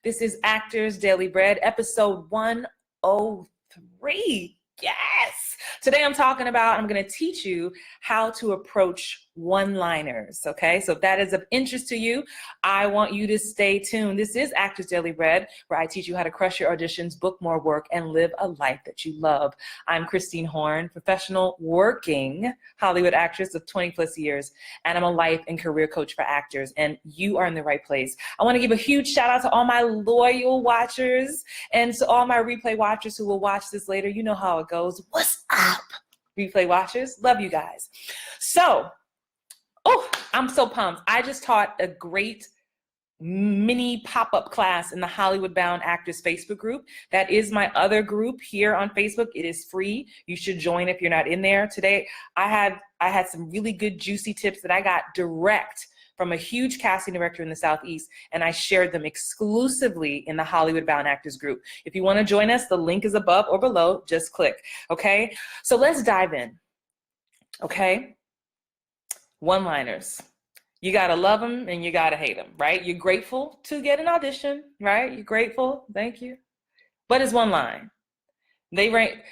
This is Actors Daily Bread, episode 103. Yes! Today I'm going to teach you how to approach one-liners, okay? So if that is of interest to you, I want you to stay tuned. This is Actors Daily Bread, where I teach you how to crush your auditions, book more work, and live a life that you love. I'm Christine Horn, professional working Hollywood actress of 20 plus years, and I'm a life and career coach for actors, and you are in the right place. I want to give a huge shout out to all my loyal watchers and to all my replay watchers who will watch this later. You know how it goes. What's up, replay watchers? Love you guys. So, I'm so pumped. I just taught a great mini pop-up class in the Hollywood Bound Actors Facebook group. That is my other group here on Facebook. It is free. You should join if you're not in there. Today, I had some really good juicy tips that I got direct from a huge casting director in the Southeast, and I shared them exclusively in the Hollywood Bound Actors group. If you want to join us, the link is above or below. Just click, okay? So let's dive in, okay? One-liners. You gotta love them and you gotta hate them, right? You're grateful to get an audition, right? You're grateful, thank you. But it's one line.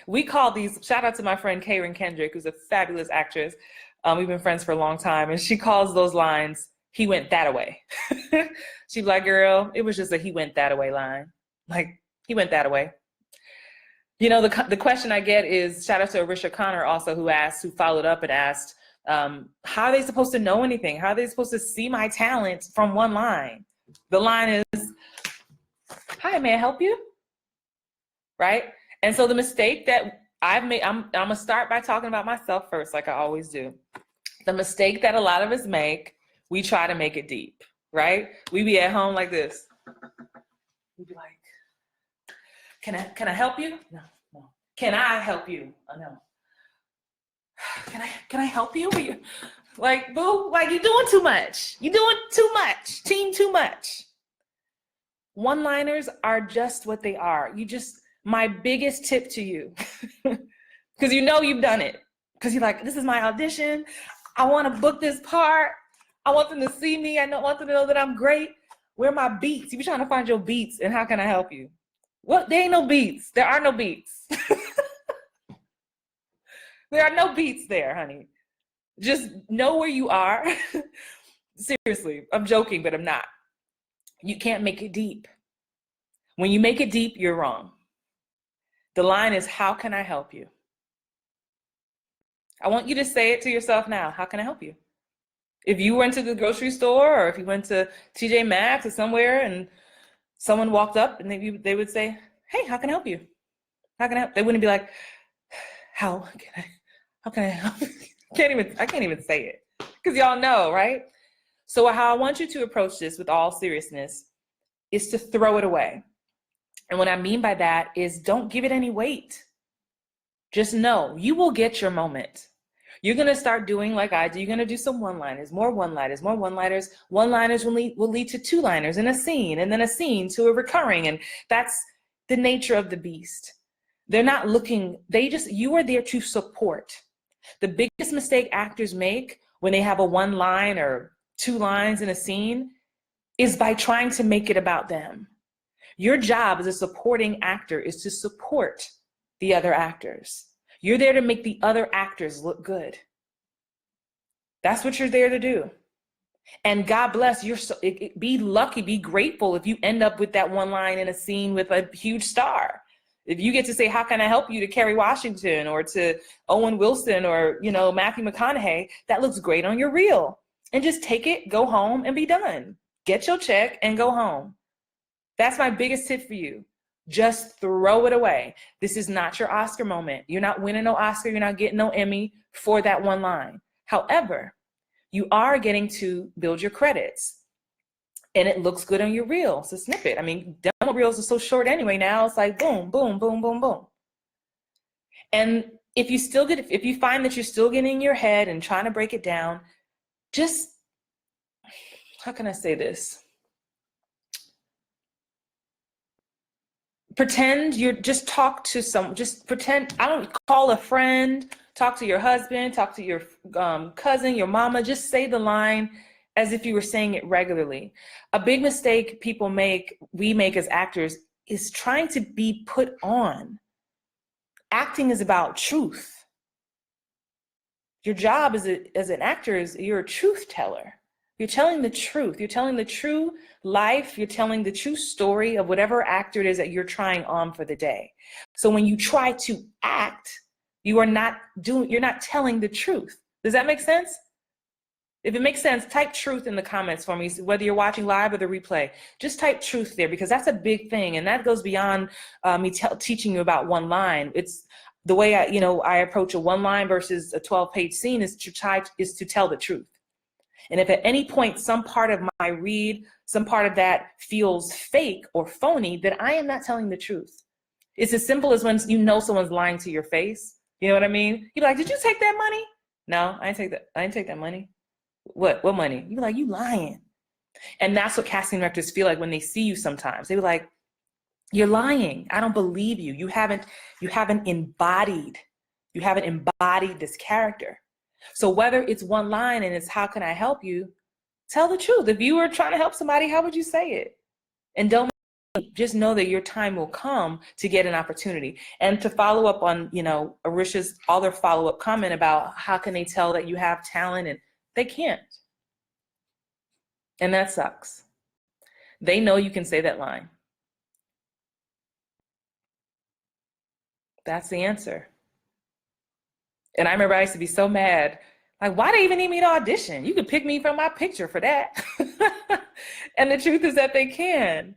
We call these, shout out to my friend Karen Kendrick, who's a fabulous actress. We've been friends for a long time, and she calls those lines, "He went that away." She'd be like, "Girl, it was just a he went that away line." Like, he went that away. You know, the question I get is, shout out to Arisha Connor also, who followed up and asked, how are they supposed to know anything? How are they supposed to see my talent from one line? The line is, "Hi, may I help you?" Right? And so the mistake that I've made, I'm gonna start by talking about myself first, like I always do. The mistake that a lot of us make, we try to make it deep, right? We be at home like this. We be like, can I help you? No. Can I help you? Oh, no. Can I help you? Like, boo, like you're doing too much. You're doing too much. Team too much. One-liners are just what they are. My biggest tip to you, because you know you've done it, because you're like, this is my audition. I want to book this part. I want them to see me. I want them to know that I'm great. Where are my beats? You be trying to find your beats, and how can I help you? What? There ain't no beats. There are no beats. There are no beats there, honey. Just know where you are. Seriously, I'm joking, but I'm not. You can't make it deep. When you make it deep, you're wrong. The line is, how can I help you? I want you to say it to yourself now. How can I help you? If you went to the grocery store, or if you went to TJ Maxx or somewhere and someone walked up and they would say, "Hey, how can I help you? How can I help?" They wouldn't be like, how can I help you? I can't even say it, because y'all know, right? So how I want you to approach this with all seriousness is to throw it away. And what I mean by that is, don't give it any weight. Just know you will get your moment. You're going to start doing like I do. You're going to do some one-liners, more one-liners, more one-liners. One-liners will lead to two-liners in a scene, and then a scene to a recurring. And that's the nature of the beast. They're not looking, you are there to support. The biggest mistake actors make when they have a one line or two lines in a scene is by trying to make it about them. Your job as a supporting actor is to support the other actors. You're there to make the other actors look good. That's what you're there to do. And God bless, be lucky, be grateful if you end up with that one line in a scene with a huge star. If you get to say, "How can I help you?" to Kerry Washington or to Owen Wilson or, Matthew McConaughey, that looks great on your reel. And just take it, go home, and be done. Get your check and go home. That's my biggest tip for you. Just throw it away. This is not your Oscar moment. You're not winning no Oscar. You're not getting no Emmy for that one line. However, you are getting to build your credits. And it looks good on your reel. It's a snippet. I mean, demo reels are so short anyway now. It's like boom, boom, boom, boom, boom. And if you find that you're still getting in your head and trying to break it down, just, how can I say this? Pretend just talk to someone. Just pretend, call a friend, talk to your husband, talk to your cousin, your mama. Just say the line as if you were saying it regularly. A big mistake we make as actors, is trying to be put on. Acting is about truth. Your job as an actor is you're a truth teller. You're telling the truth. You're telling the true life. You're telling the true story of whatever actor it is that you're trying on for the day. So when you try to act, you're not telling the truth. Does that make sense? If it makes sense, type truth in the comments for me, whether you're watching live or the replay. Just type truth there, because that's a big thing, and that goes beyond me teaching you about one line. It's the way I approach a one line versus a 12-page scene is to tell the truth. And if at any point some part of my read, some part of that feels fake or phony, then I am not telling the truth. It's as simple as when someone's lying to your face. You know what I mean? You're like, did you take that money? No, I didn't take that money. What money? You're like, you lying. And that's what casting directors feel like when they see you sometimes. They be like, you're lying. I don't believe you. You haven't embodied this character. So whether it's one line and it's how can I help you, tell the truth. If you were trying to help somebody, how would you say it? And don't just know that your time will come to get an opportunity. And to follow up on, Arisha's other follow-up comment about how can they tell that you have talent, and they can't. And that sucks. They know you can say that line. That's the answer. And I remember I used to be so mad. Like, why do they even need me to audition? You can pick me from my picture for that. And the truth is that they can.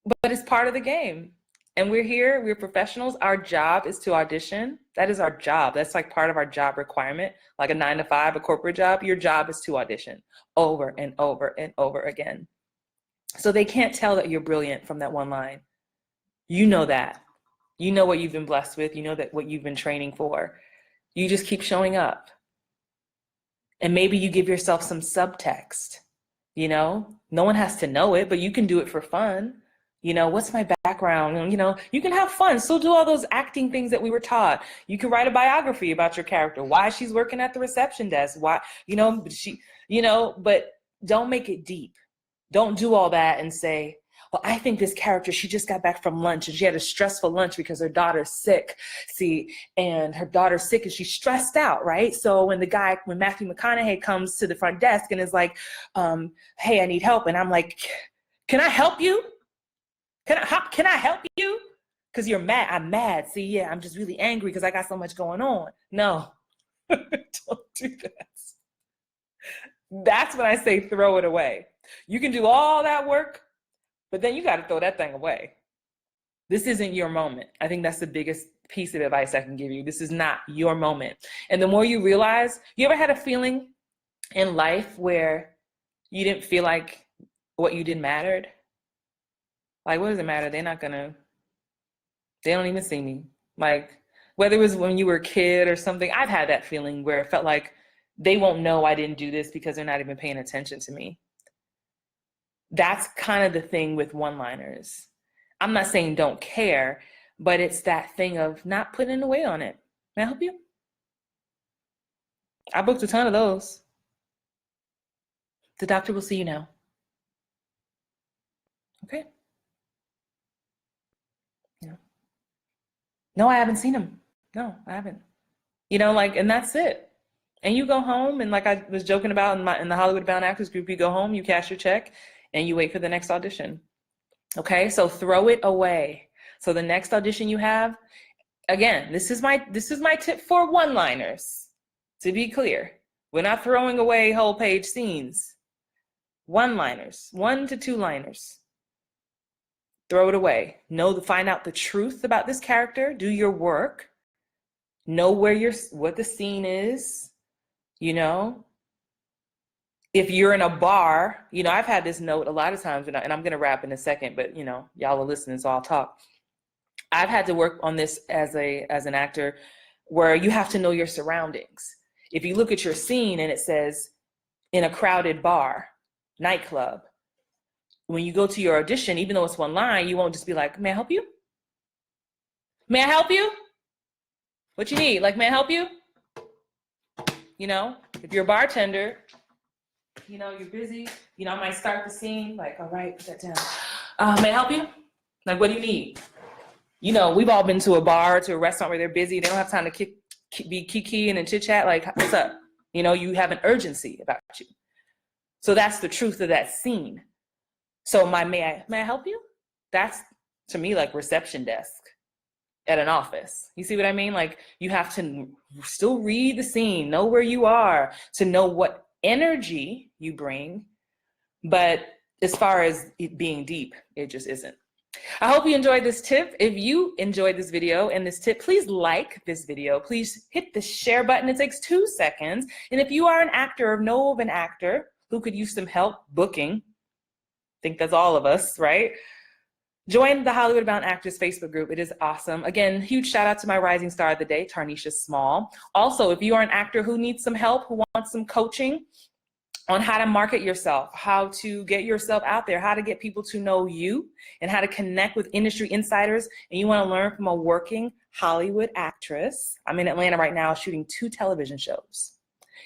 But it's part of the game. And we're professionals. Our job is to audition. That is our job. That's like part of our job requirement, like a 9 to 5, a corporate job. Your job is to audition over and over and over again. So they can't tell that you're brilliant from that one line. You know that. You know what you've been blessed with. You know that what you've been training for. You just keep showing up. And maybe you give yourself some subtext. No one has to know it, but you can do it for fun. What's my background? You can have fun. Still do all those acting things that we were taught. You can write a biography about your character, why she's working at the reception desk, why, but don't make it deep. Don't do all that and say, well, I think this character, she just got back from lunch and she had a stressful lunch because her daughter's sick. And her daughter's sick and she's stressed out, right? So when Matthew McConaughey comes to the front desk and is like, hey, I need help. And I'm like, can I help you? Can I help you? Because you're mad. I'm mad. See, yeah, I'm just really angry because I got so much going on. No, don't do that. That's when I say throw it away. You can do all that work, but then you got to throw that thing away. This isn't your moment. I think that's the biggest piece of advice I can give you. This is not your moment. And the more you realize, you ever had a feeling in life where you didn't feel like what you did mattered? Like, what does it matter? They don't even see me. Like, whether it was when you were a kid or something, I've had that feeling where it felt like they won't know I didn't do this because they're not even paying attention to me. That's kind of the thing with one-liners. I'm not saying don't care, but it's that thing of not putting a weight on it. May I help you? I booked a ton of those. The doctor will see you now. Okay. No, I haven't seen him. No, I haven't. And that's it. And you go home, and like I was joking about in the Hollywood Bound Actors Group, you go home, you cash your check, and you wait for the next audition. Okay, so throw it away. So the next audition you have, again, this is my tip for one-liners. To be clear, we're not throwing away whole page scenes. One-liners, 1 to 2 liners. Throw it away. Find out the truth about this character. Do your work. Know what the scene is. If you're in a bar, I've had this note a lot of times, and I'm going to wrap in a second, but y'all are listening, so I'll talk. I've had to work on this as an actor, where you have to know your surroundings. If you look at your scene and it says in a crowded bar, nightclub, when you go to your audition, even though it's one line, you won't just be like, may I help you? May I help you? What you need? Like, may I help you? If you're a bartender, You know, you're busy. You know, I might start the scene like, all right, put that down. May I help you? Like, what do you need? You know, we've all been to a bar, to a restaurant where they're busy. They don't have time to be kiki and chit chat. Like, what's up? You know, you have an urgency about you. So that's the truth of that scene. So may I help you? That's, to me, like reception desk at an office. You see what I mean? Like, you have to still read the scene, know where you are, to know what energy you bring. But as far as it being deep, it just isn't. I hope you enjoyed this tip. If you enjoyed this video and this tip, please like this video. Please hit the share button. It takes 2 seconds. And if you are an actor or know of an actor who could use some help booking, I think that's all of us, right? Join the Hollywood Bound Actors Facebook group. It is awesome. Again, huge shout out to my rising star of the day, Tarnisha Small. Also, if you are an actor who needs some help, who wants some coaching on how to market yourself, how to get yourself out there, how to get people to know you, and how to connect with industry insiders, and you want to learn from a working Hollywood actress, I'm in Atlanta right now shooting 2 television shows.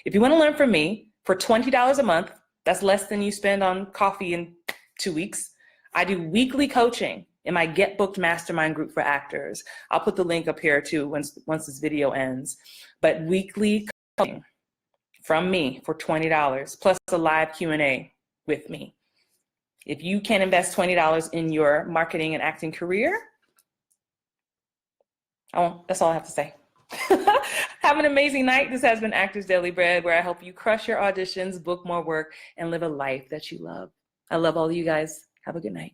If you want to learn from me for $20 a month, that's less than you spend on coffee in 2 weeks. I do weekly coaching in my Get Booked Mastermind group for actors. I'll put the link up here too once this video ends. But weekly coaching from me for $20 plus a live Q&A with me. If you can invest $20 in your marketing and acting career, that's all I have to say. Have an amazing night. This has been Actors Daily Bread, where I help you crush your auditions, book more work, and live a life that you love. I love all of you guys. Have a good night.